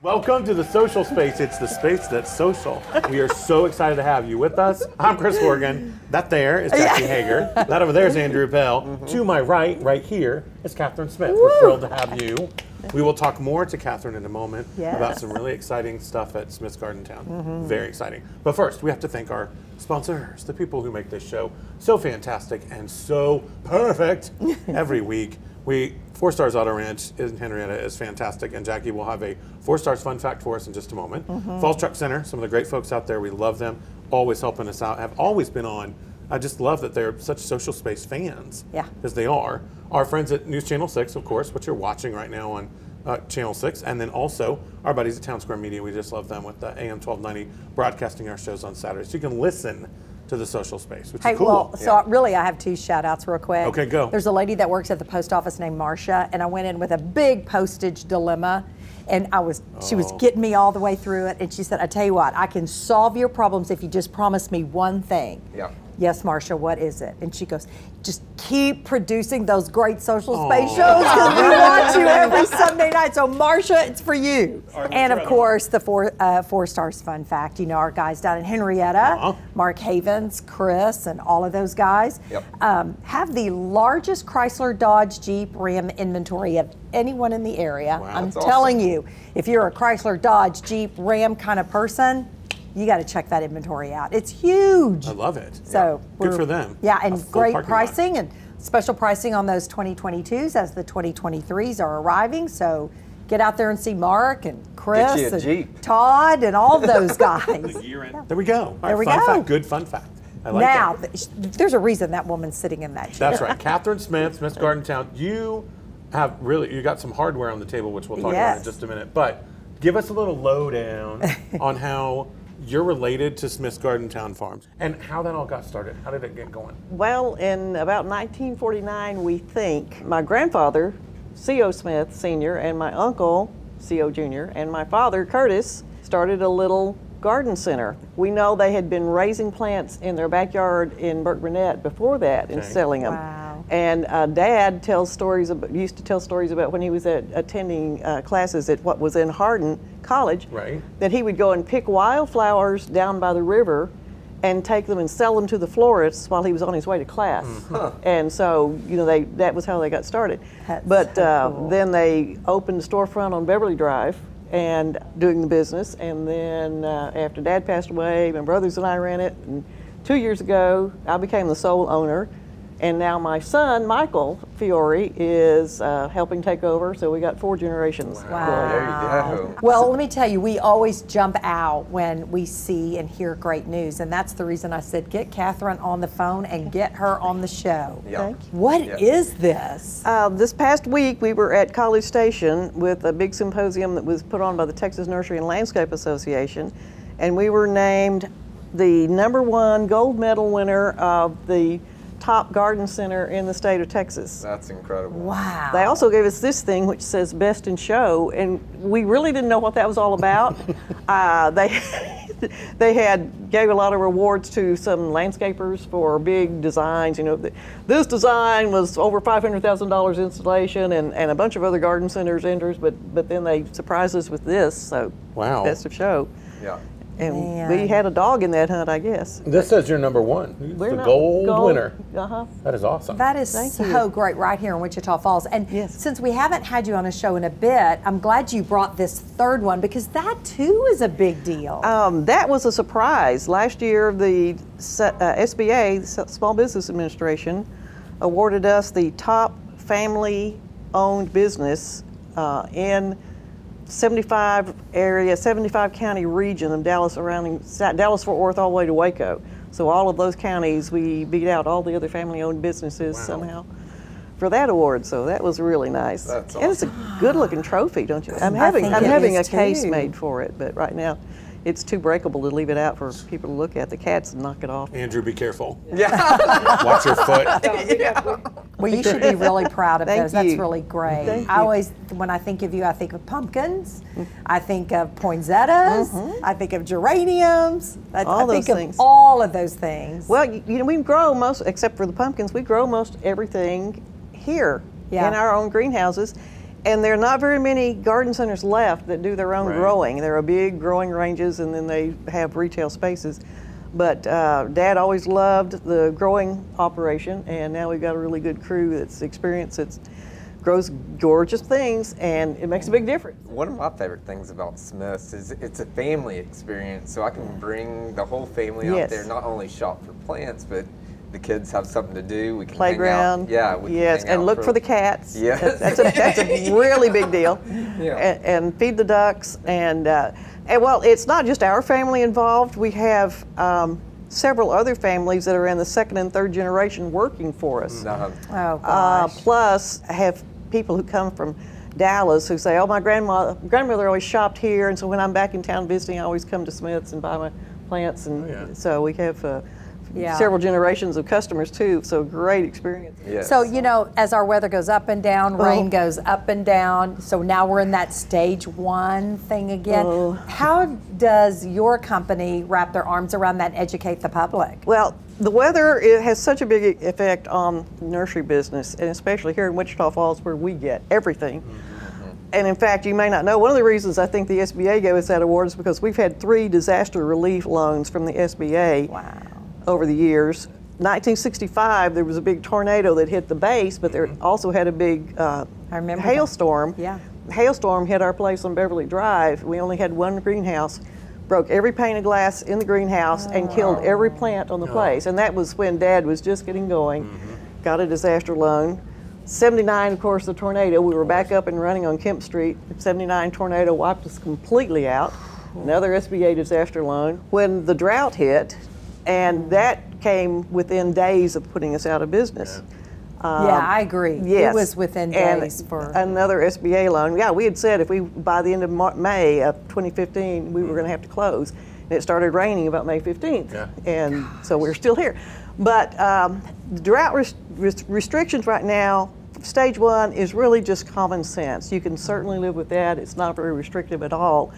Welcome to the social space. It's the space that's social. We are so excited to have you with us. I'm Chris Horgan. That there is Jackie Hager. That over there is Andrew Pell. To my right here, is Katherine Smith. We're thrilled to have you. We will talk more to Katherine in a moment about some really exciting stuff at Smith's Garden Town. Very exciting. But first, we have to thank our sponsors, the people who make this show so fantastic and so perfect every week. Four Stars Auto Ranch in Henrietta is fantastic, and Jackie will have a 4 Stars fun fact for us in just a moment. Falls Truck Center, some of the great folks out there, we love them, always helping us out, have always been on. I just love that they're such social space fans, because they are. Our friends at News Channel 6, of course, what you're watching right now on Channel 6, and then also our buddies at Town Square Media. We just love them with the AM 1290 broadcasting our shows on Saturdays. So you can listen to the social space, which is cool. Well, so really I have 2 shout outs real quick. Okay, go. There's a lady that works at the post office named Marcia, and I went in with a big postage dilemma, and she was getting me all the way through it, and she said, I tell you what, I can solve your problems if you just promise me one thing. Yeah. Yes, Marcia, what is it? And she goes, just keep producing those great social space shows because we watch you every Sunday night. So, Marcia, it's for you. And, of course, the 4 Stars fun fact. You know, our guys down in Henrietta, Mark Havens, Chris, and all of those guys have the largest Chrysler, Dodge, Jeep, Ram inventory of anyone in the area. Wow, I'm telling you, if you're a Chrysler, Dodge, Jeep, Ram kind of person, you got to check that inventory out. It's huge. I love it. So good for them. Yeah, and great pricing and special pricing on those 2022s as the 2023s are arriving. So get out there and see Mark and Chris and Todd and all of those guys. There we go. There we go. Good fun fact. I like now, that. There's a reason that woman's sitting in that chair. That's right. Katherine Smith, Smith's Garden Town. You got some hardware on the table, which we'll talk about in just a minute. But give us a little lowdown on how you're related to Smith's Garden Town Farms and how that all got started. How did it get going? Well, in about 1949, we think, my grandfather, C.O. Smith Sr., and my uncle, C.O. Jr., and my father, Curtis, started a little garden center. We know they had been raising plants in their backyard in Burke Burnett before that and selling them. Wow. And Dad used to tell stories about when he was attending classes at what was in Hardin College, that he would go and pick wildflowers down by the river and take them and sell them to the florists while he was on his way to class. And so, you know, that was how they got started. But cool. Then they opened a storefront on Beverly Drive and doing the business. And then after Dad passed away, my brothers and I ran it. And 2 years ago, I became the sole owner. And now my son, Michael Fiore, is helping take over, so we got 4 generations. Wow. There you go. Well, let me tell you, we always jump out when we see and hear great news, and that's the reason I said get Katherine on the phone and get her on the show. Thank you. What is this? This past week, we were at College Station with a big symposium that was put on by the Texas Nursery and Landscape Association, and we were named the #1 gold medal winner of the top garden center in the state of Texas. That's incredible. Wow. They also gave us this thing which says Best in Show, and we really didn't know what that was all about. They gave a lot of rewards to some landscapers for big designs. You know, this design was over $500,000 installation, and a bunch of other garden centers enters, but then they surprised us with this. So Best of Show. Yeah. And we had a dog in that hunt, I guess. This says you're #1. We're the gold winner. That is awesome. That is so great right here in Wichita Falls. And since we haven't had you on a show in a bit, I'm glad you brought this 3rd one because that too is a big deal. That was a surprise. Last year, the SBA, the Small Business Administration, awarded us the top family-owned business in 75 county region of Dallas, surrounding Dallas-Fort Worth all the way to Waco. So all of those counties, we beat out all the other family-owned businesses somehow for that award. So that was really nice. That's awesome. And it's a good-looking trophy, don't you? I'm having a case made for it, but right now it's too breakable to leave it out for people to look at. The cats knock it off. Andrew, be careful. Yeah. Watch your foot. Well, you should be really proud of those. Thank you. That's really great. Thank I you. always, when I think of you, I think of pumpkins. I think of poinsettias. I think of geraniums. I think of all of those things. Well, you know, we grow most, except for the pumpkins, we grow most everything here in our own greenhouses. And there are not very many garden centers left that do their own growing. There are big growing ranges, and then they have retail spaces. But Dad always loved the growing operation, and now we've got a really good crew that's experienced. It grows gorgeous things, and it makes a big difference. One of my favorite things about Smith's is it's a family experience, so I can bring the whole family out there, not only shop for plants, but the kids have something to do. We can playground. Hang out. Yeah, we can hang and out look for the cats. Yes. That's a really big deal. Yeah. And feed the ducks. And well, it's not just our family involved. We have several other families that are in the second and third generation working for us. Oh, gosh. Plus, I have people who come from Dallas who say, oh, my grandmother always shopped here, and so when I'm back in town visiting, I always come to Smith's and buy my plants. And so we have several generations of customers too, so great experience. Yes. So, you know, as our weather goes up and down, rain goes up and down, so now we're in that stage 1 thing again. How does your company wrap their arms around that and educate the public? Well, the weather, it has such a big effect on the nursery business, and especially here in Wichita Falls where we get everything. And in fact, you may not know, one of the reasons I think the SBA gave us that award is because we've had 3 disaster relief loans from the SBA. Wow. Over the years. 1965, there was a big tornado that hit the base, but there also had a big hailstorm. Yeah. The hailstorm hit our place on Beverly Drive. We only had 1 greenhouse, broke every pane of glass in the greenhouse, and killed every plant on the place. And that was when Dad was just getting going. Got a disaster loan. 79, of course, the tornado. We were back up and running on Kemp Street. 79 tornado wiped us completely out. Another SBA disaster loan. When the drought hit, and that came within days of putting us out of business. Yeah, I agree. Yes. It was within days for another SBA loan. Yeah, we had said if we by the end of May of 2015 we were going to have to close, and it started raining about May 15th, and so we're still here. But the drought restrictions right now, stage 1 is really just common sense. You can certainly live with that. It's not very restrictive at all.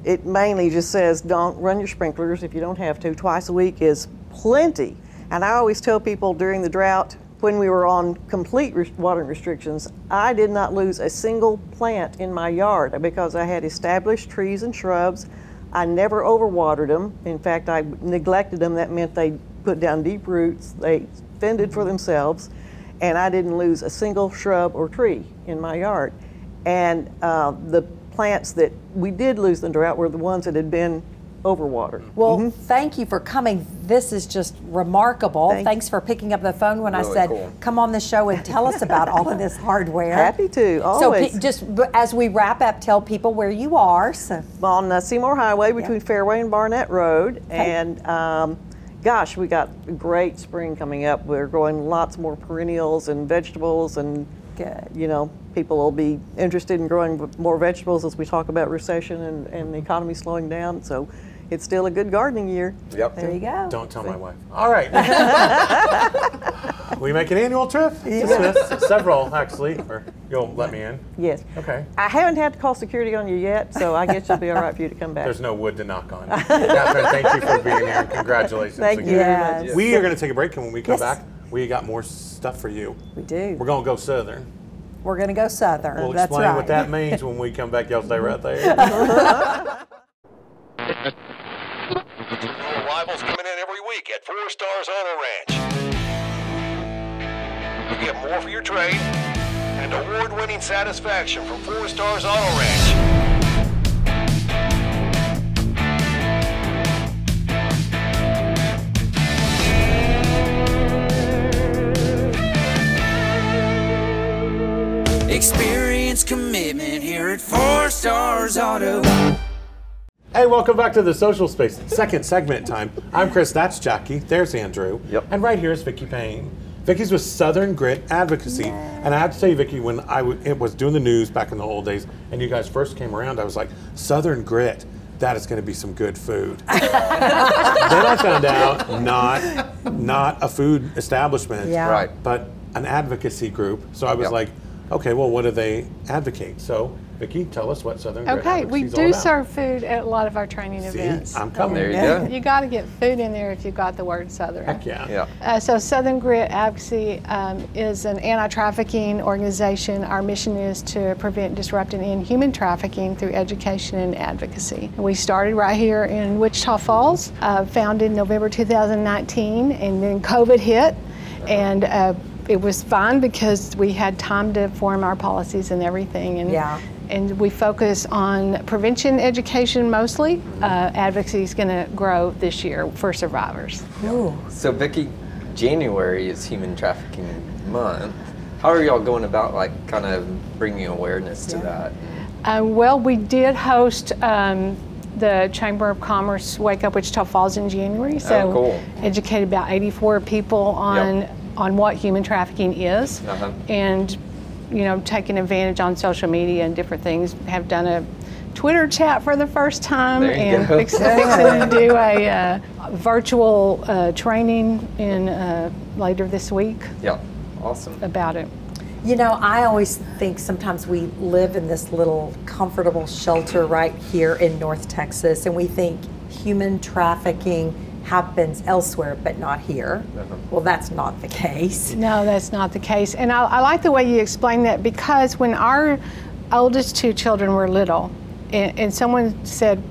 It mainly just says don't run your sprinklers if you don't have to. Twice a week is plenty. And I always tell people during the drought, when we were on complete watering restrictions, I did not lose a single plant in my yard because I had established trees and shrubs. I never overwatered them. In fact, I neglected them. That meant they put down deep roots. They fended for themselves. And I didn't lose a single shrub or tree in my yard. And the plants that we did lose in the drought were the ones that had been overwatered. Well, thank you for coming. This is just remarkable. Thanks for picking up the phone when I said, come on the show and tell us about all of this hardware. Happy to, always. So just as we wrap up, tell people where you are. So. On Seymour Highway between Fairway and Barnett Road. And gosh, we got a great spring coming up. We're growing lots more perennials and vegetables, and you know, people will be interested in growing more vegetables as we talk about recession and the economy slowing down. So it's still a good gardening year. Yep. There you go. Don't tell my wife. All right. We make an annual trip to Smith's, several actually, or you'll let me in? Yes. Okay. I haven't had to call security on you yet, so I guess it'll be all right for you to come back. There's no wood to knock on. Katherine, thank you for being here, and congratulations again. Thank you very much. We are going to take a break, and when we come back, we got more stuff for you. We do. We're going to go southern. We're going to go southern. We'll That's explain right. what that means when we come back. Y'all stay right there. Arrivals coming in every week at 4 Stars Auto Ranch. You get more for your trade and award-winning satisfaction from 4 Stars Auto Ranch. Experience commitment here at 4 Stars Auto. Hey, welcome back to the Social Space. Second segment time. I'm Chris, that's Jackie, there's Andrew. Yep. And right here is Vicky Payne. Vicky's with Southern Grit Advocacy. And I have to tell you, Vicky, when it was doing the news back in the old days and you guys first came around, I was like, Southern Grit, that is going to be some good food. Then I found out not a food establishment, Right. but an advocacy group. So I was like, okay, well, what do they advocate? So Vicky, tell us what Southern Grit Okay, we Advocacy is all do about. serve food at a lot of our training events. I'm coming. There you go. You got to get food in there if you've got the word Southern. Heck yeah. So Southern Grit Advocacy is an anti-trafficking organization. Our mission is to prevent, disrupt, and end human trafficking through education and advocacy. We started right here in Wichita Falls, founded November 2019, and then COVID hit, and it was fine because we had time to form our policies and everything. And we focus on prevention education mostly. Advocacy is going to grow this year for survivors. Ooh. So Vicky, January is Human Trafficking Month. How are y'all going about kind of bringing awareness to that? Well, we did host the Chamber of Commerce Wake Up Wichita Falls in January. So cool. Educated about 84 people on what human trafficking is. And taking advantage on social media and different things. Have done a Twitter chat for the first time, and fixing to do a virtual training later this week. Yeah, awesome. About it. I always think sometimes we live in this little comfortable shelter right here in North Texas, and we think human trafficking happens elsewhere, but not here. Well, that's not the case. No, that's not the case. And I like the way you explain that, because when our oldest two children were little, and someone said,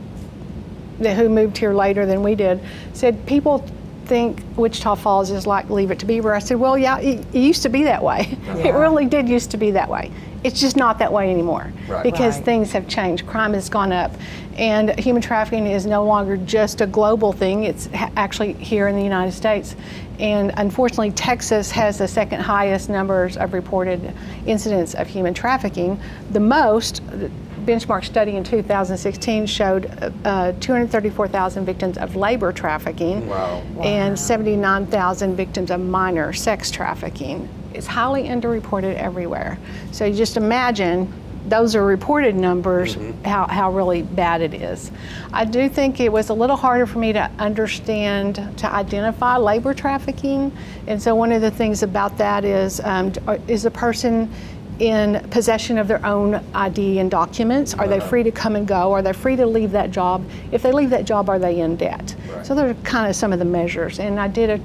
who moved here later than we did, said people think Wichita Falls is like Leave It to Beaver. I said, well, yeah, it used to be that way. It really did used to be that way. It's just not that way anymore because things have changed. Crime has gone up, and human trafficking is no longer just a global thing. It's actually here in the United States. And unfortunately, Texas has the second highest numbers of reported incidents of human trafficking. The most, the benchmark study in 2016 showed 234,000 victims of labor trafficking and 79,000 victims of minor sex trafficking. It's highly underreported everywhere. So you just imagine, those are reported numbers, how really bad it is. I do think it was a little harder for me to understand, to identify labor trafficking. And so one of the things about that is a person in possession of their own ID and documents? Are they free to come and go? Are they free to leave that job? If they leave that job, are they in debt? So those are kind of some of the measures. And I did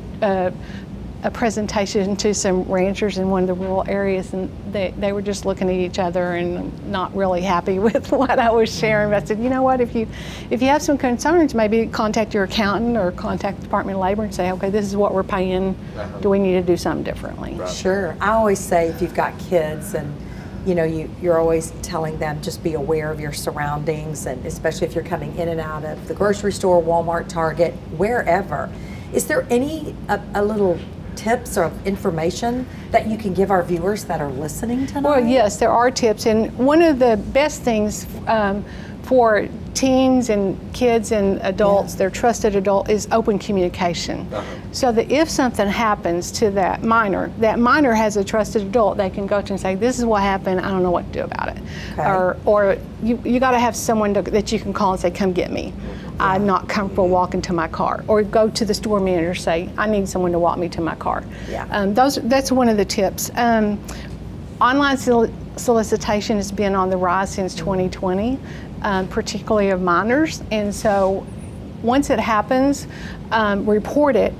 a presentation to some ranchers in one of the rural areas, and they were just looking at each other and not really happy with what I was sharing. But I said, you know what, if you have some concerns, maybe contact your accountant or contact the Department of Labor and say, okay, this is what we're paying. Do we need to do something differently? Sure. I always say, if you've got kids and you're always telling them, just be aware of your surroundings, and especially if you're coming in and out of the grocery store, Walmart, Target, wherever. Is there any a little tips or information that you can give our viewers that are listening tonight? Well, yes, there are tips, and one of the best things for teens and kids and adults, their trusted adult, is open communication. So that if something happens to that minor has a trusted adult they can go to and say, this is what happened, I don't know what to do about it. Or you got to have someone that you can call and say, come get me. I'm not comfortable walking to my car. Or go to the store manager and say, I need someone to walk me to my car. That's one of the tips. Online solicitation has been on the rise since 2020, particularly of minors. And so once it happens, report it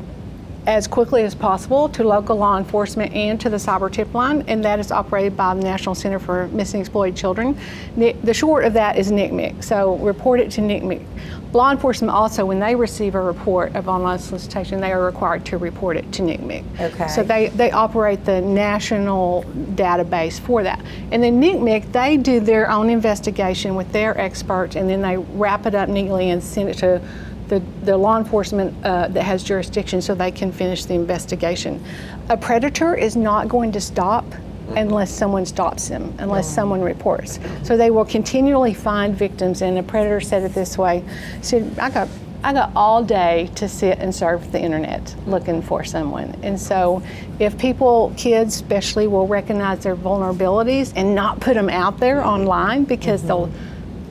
as quickly as possible to local law enforcement and to the cyber tip line, and that is operated by the National Center for Missing and Exploited Children. The short of that is NCMEC, so report it to NCMEC. Law enforcement also, when they receive a report of online solicitation, they are required to report it to NCMEC. So they operate the national database for that. And then NCMEC, they do their own investigation with their experts, and then they wrap it up neatly and send it to the law enforcement that has jurisdiction so they can finish the investigation. A predator is not going to stop unless someone stops him, unless someone reports. So they will continually find victims, and a predator said it this way, said, I got all day to sit and surf the internet looking for someone. And so if kids especially, will recognize their vulnerabilities and not put them out there online, because they'll,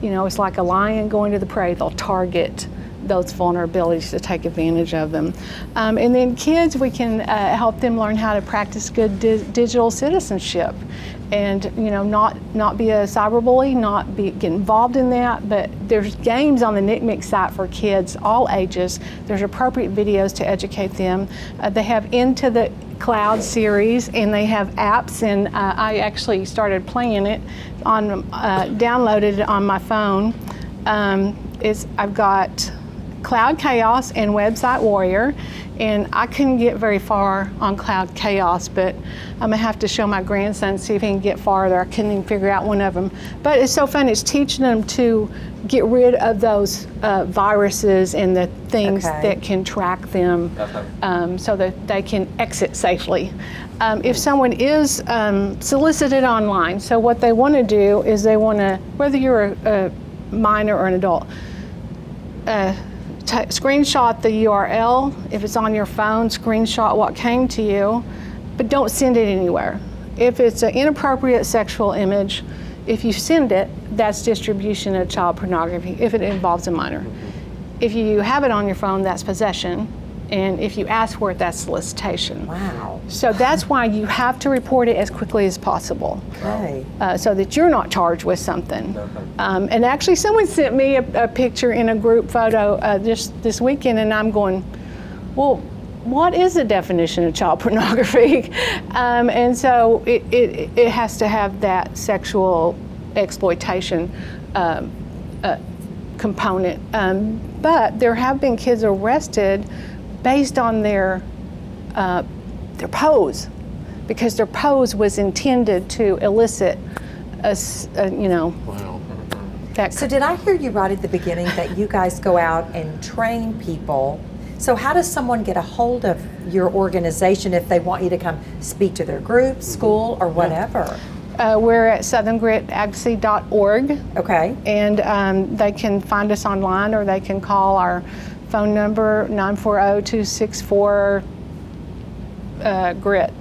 it's like a lion going to the prey, they'll target those vulnerabilities to take advantage of them. And then kids, we can help them learn how to practice good digital citizenship. and not be a cyberbully, not get involved in that. But there's games on the NCMEC site for kids all ages. There's appropriate videos to educate them. They have Into the Cloud series, and they have apps, and I actually started playing it on, downloaded it on my phone. I've got Cloud Chaos and Website Warrior, and I couldn't get very far on Cloud Chaos, but I'm gonna have to show my grandson, see if he can get farther. I couldn't even figure out one of them. But it's so fun, it's teaching them to get rid of those viruses and the things that can track them so that they can exit safely. If someone is solicited online, so what they wanna do is they wanna, whether you're a minor or an adult, screenshot the URL. If it's on your phone, screenshot what came to you, but don't send it anywhere. If it's an inappropriate sexual image, if you send it, that's distribution of child pornography, if it involves a minor. If you have it on your phone, that's possession. And if you ask for it, that's solicitation. Wow. So that's why you have to report it as quickly as possible. Okay. So that you're not charged with something. And actually someone sent me a picture in a group photo just this weekend, and I'm going, well, what is the definition of child pornography? And so it has to have that sexual exploitation component. But there have been kids arrested based on their pose, because their pose was intended to elicit Wow. So did I hear you right at the beginning that you guys go out and train people? So how does someone get a hold of your organization if they want you to come speak to their group, school, or whatever? We're at southerngritadvocacy.org. Okay. And they can find us online, or they can call our phone number, 940-264-GRIT.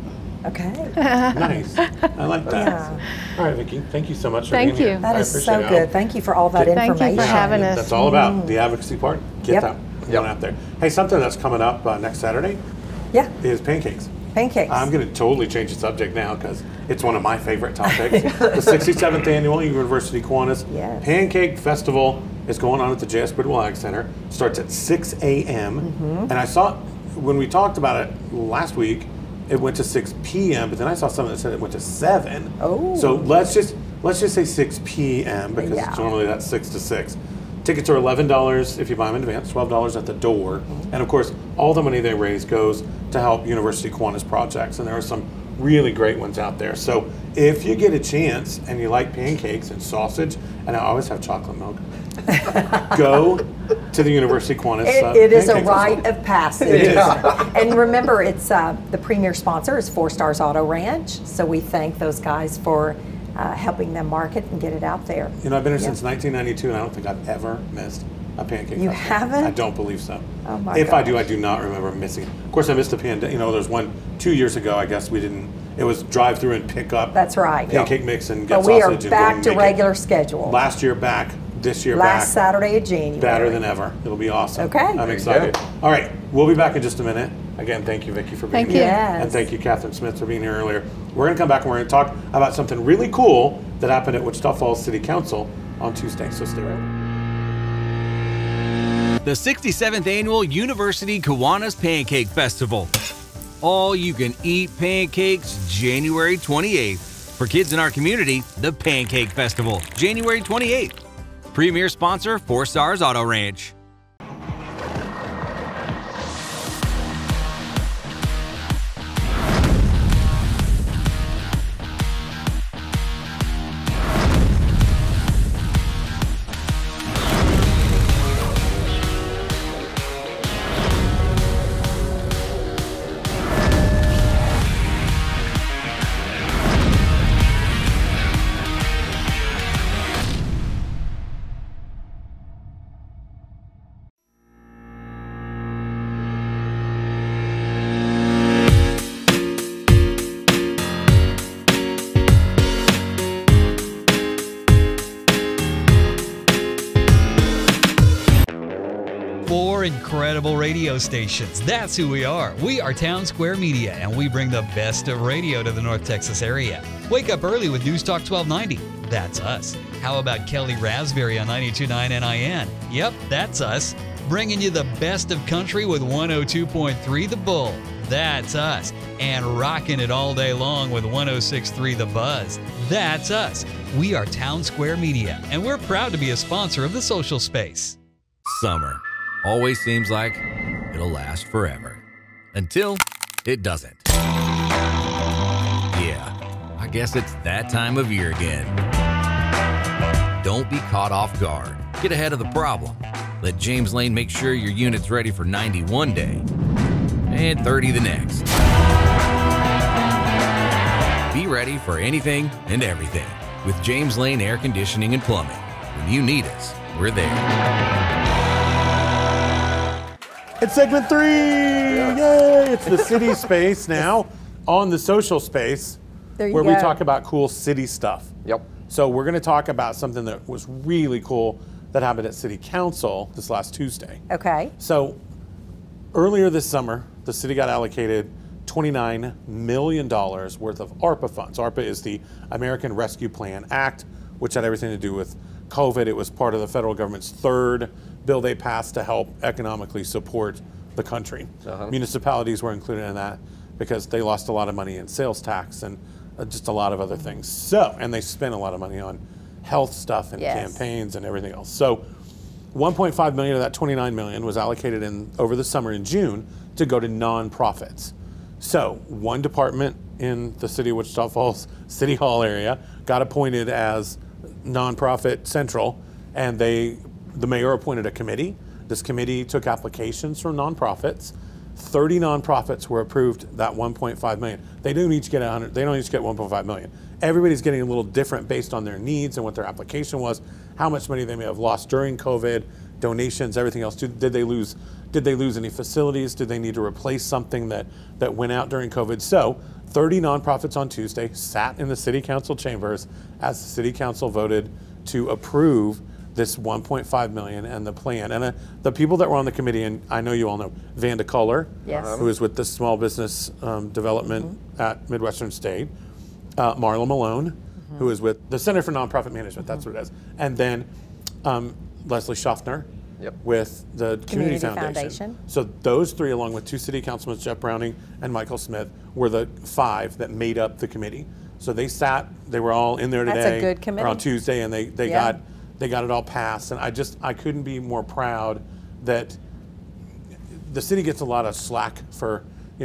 Okay. Nice. I like that. Yeah. All right, Vicki, thank you so much for Thank being you. here. That I is appreciate so it. good. Thank you for all that information. Thank you for having us. That's all about the advocacy part. Get Yep. that going out there. Hey, something that's coming up next Saturday Yeah. is pancakes. Pancakes. I'm going to totally change the subject now because it's one of my favorite topics. The 67th Annual University Kiwanis Yes. Pancake Festival is going on at the J.S. Bridwell Ag Center. Starts at 6 a.m. And I saw, when we talked about it last week, it went to 6 p.m., but then I saw something that said it went to 7. Oh. So let's just say 6 p.m. because Yeah. it's normally that 6 to 6. Tickets are $11 if you buy them in advance, $12 at the door. And of course, all the money they raise goes to help University Kiwanis projects, and there are some really great ones out there. So if you get a chance and you like pancakes and sausage, and I always have chocolate milk, go to the University Kiwanis It is a Pancake rite Festival. of passage. It is. And remember, it's the premier sponsor is 4 Stars Auto Ranch, so we thank those guys for helping them market and get it out there. You know, I've been here since 1992, and I don't think I've ever missed a pancake You festival. haven't? I don't believe so. Oh my If I do, gosh. I do not remember missing. Of course, I missed the pandemic. You know, there's one 2 years ago. I guess we didn't. It was drive through and pick up. That's right. Pancake mix and get But we are sausage and go back and to make it. regular schedule. Last year back. This year Last back. Saturday of January. Better than ever. It'll be awesome. Okay. I'm There you excited. go. All right, we'll be back in just a minute. Again, thank you, Vicki, for being Thank here. you. Yes. And thank you, Katherine Smith, for being here earlier. We're going to come back and we're going to talk about something really cool that happened at Wichita Falls City Council on Tuesday. So stay right there. The 67th Annual University Kiwanis Pancake Festival. All you can eat pancakes January 28th. For kids in our community, the Pancake Festival, January 28th. Premier sponsor, 4 Stars Auto Ranch. incredible radio stations. That's who we are. We are Town Square Media, and we bring the best of radio to the North Texas area. Wake up early with News Talk 1290. That's us. How about Kelly Raspberry on 92.9 NIN? Yep, that's us. Bringing you the best of country with 102.3 The Bull. That's us. And rocking it all day long with 106.3 The Buzz. That's us. We are Town Square Media, and we're proud to be a sponsor of the social space. Summer always seems like it'll last forever. Until it doesn't. Yeah, I guess it's that time of year again. Don't be caught off guard. Get ahead of the problem. Let James Lane make sure your unit's ready for 90 one day and 30 the next. Be ready for anything and everything with James Lane Air Conditioning and Plumbing. When you need us, we're there. It's segment 3. Yay! It's the city space now on the social space where we talk about cool city stuff. Yep. So we're going to talk about something that was really cool that happened at City Council this last Tuesday. Okay. So earlier this summer, the city got allocated $29 million worth of ARPA funds. ARPA is the American Rescue Plan Act, which had everything to do with COVID. It was part of the federal government's third bill they passed to help economically support the country. Municipalities were included in that because they lost a lot of money in sales tax and just a lot of other things. So, and they spent a lot of money on health stuff and campaigns and everything else. So 1.5 million of that 29 million was allocated over the summer in June to go to nonprofits. So one department in the city of Wichita Falls City Hall area got appointed as nonprofit central, and the mayor appointed a committee. This committee took applications from nonprofits. 30 nonprofits were approved that 1.5 million. They don't each get 100. They don't each get 1.5 million. Everybody's getting a little different based on their needs and what their application was, how much money they may have lost during COVID, donations, everything else. Did they lose any facilities? Did they need to replace something that went out during COVID? So 30 nonprofits on Tuesday sat in the city council chambers as the city council voted to approve this 1.5 million and the plan. And the people that were on the committee, and I know you all know, Vanda Culler, who is with the Small Business Development at Midwestern State, Marla Malone, who is with the Center for Nonprofit Management, that's what it is. And then Leslie Schaffner with the Community Foundation. So those three, along with two city councilmen, Jeff Browning and Michael Smith, were the 5 that made up the committee. So they were all in there today. That's a good committee. Or on Tuesday, and they got it all passed. And I couldn't be more proud that the city gets a lot of slack for,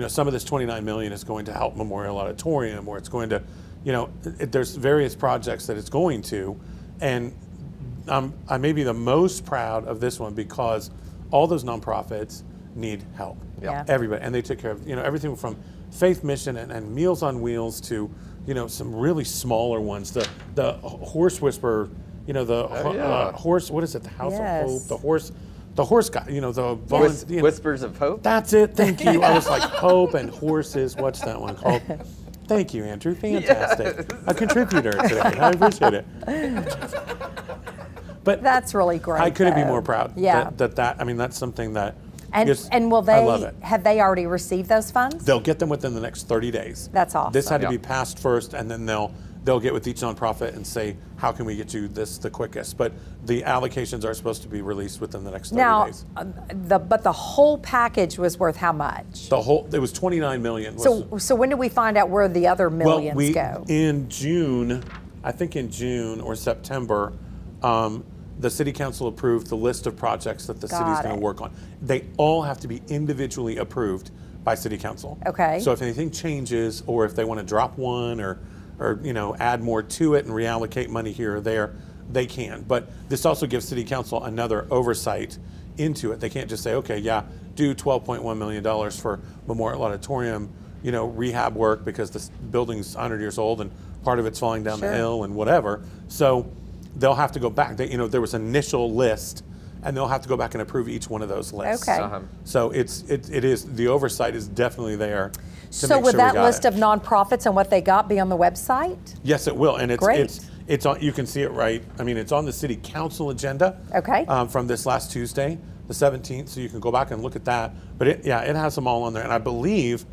some of this 29 million is going to help Memorial Auditorium, or it's going to, there's various projects that it's going to. And I may be the most proud of this one because all those nonprofits need help. Everybody. And they took care of, everything from Faith Mission and Meals on Wheels to, some really smaller ones. The Horse Whisperer, horse, what is it? The House of Hope, the horse guy, the Whispers of Hope? That's it, thank you. I was like, hope and horses, what's that one called? Thank you, Andrew, fantastic. A contributor today, I appreciate it. But that's really great. I couldn't be more proud that's something that and will they, I love it. Have they already received those funds? They'll get them within the next 30 days. That's awesome. This had to be passed first, and then they'll get with each nonprofit and say, how can we get you this the quickest? But the allocations are supposed to be released within the next 30 days. But the whole package was worth how much? It was 29 million. So when did we find out where the other millions go? In June, I think in June or September, the city council approved the list of projects that the city's going to work on. They all have to be individually approved by city council. Okay. So if anything changes, or if they want to drop one or add more to it and reallocate money here or there, they can. But this also gives city council another oversight into it. They can't just say, okay, do $12.1 million for Memorial Auditorium, rehab work because this building's 100 years old and part of it's falling down the hill and whatever. So they'll have to go back. There was an initial list, and they'll have to go back and approve each one of those lists. Okay. So the oversight is definitely there. So will that list of nonprofits and what they got be on the website? Yes, it will, and it's on. You can see it right. I mean, it's on the city council agenda. Okay. From this last Tuesday. the 17th, so you can go back and look at that. But it has them all on there, and I believe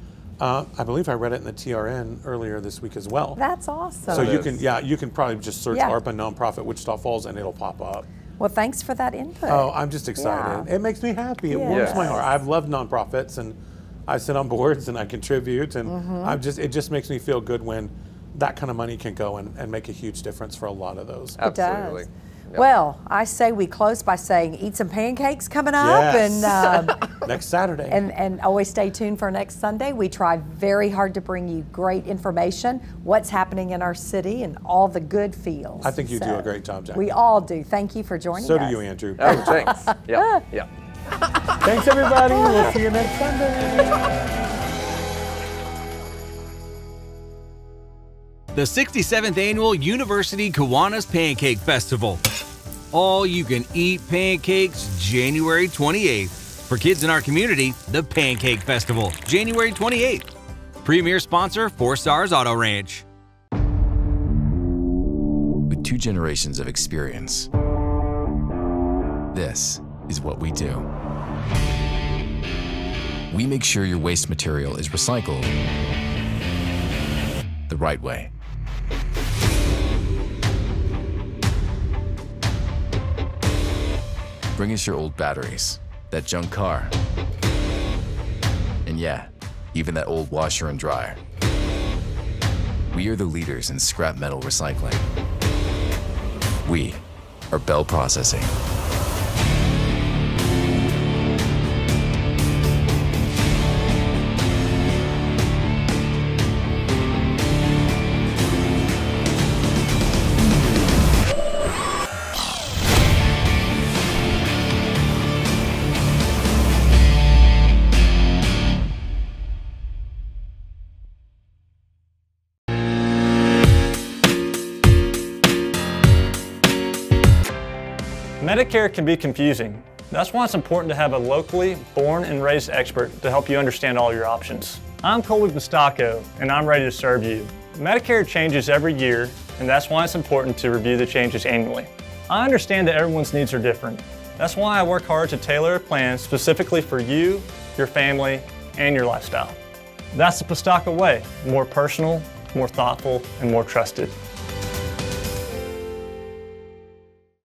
I read it in the TRN earlier this week as well. That's awesome. So you can probably just search ARPA nonprofit Wichita Falls and it'll pop up. Well, thanks for that input. Oh, I'm just excited. Yeah. It makes me happy. It warms my heart. I've loved nonprofits, and I sit on boards and I contribute, and it just makes me feel good when that kind of money can go and make a huge difference for a lot of those. Absolutely. It does. Yep. Well, I say we close by saying eat some pancakes coming up, and next Saturday, and always stay tuned for next Sunday. We try very hard to bring you great information, what's happening in our city, and all the good feels. I think you do a great job, Jackie. We all do. Thank you for joining us. So do you, Andrew. Oh, thanks. Yeah. Thanks, everybody. We'll see you next Sunday. The 67th Annual University Kiwanis Pancake Festival. All you can eat pancakes January 28th. For kids in our community, the Pancake Festival, January 28th. Premier sponsor, 4 Stars Auto Ranch. With 2 generations of experience, this is what we do. We make sure your waste material is recycled the right way. Bring us your old batteries, that junk car, and even that old washer and dryer. We are the leaders in scrap metal recycling. We are Bell Processing. Medicare can be confusing. That's why it's important to have a locally born and raised expert to help you understand all your options. I'm Colby Bustacco, and I'm ready to serve you. Medicare changes every year, and that's why it's important to review the changes annually. I understand that everyone's needs are different. That's why I work hard to tailor a plan specifically for you, your family, and your lifestyle. That's the Bustacco way, more personal, more thoughtful, and more trusted.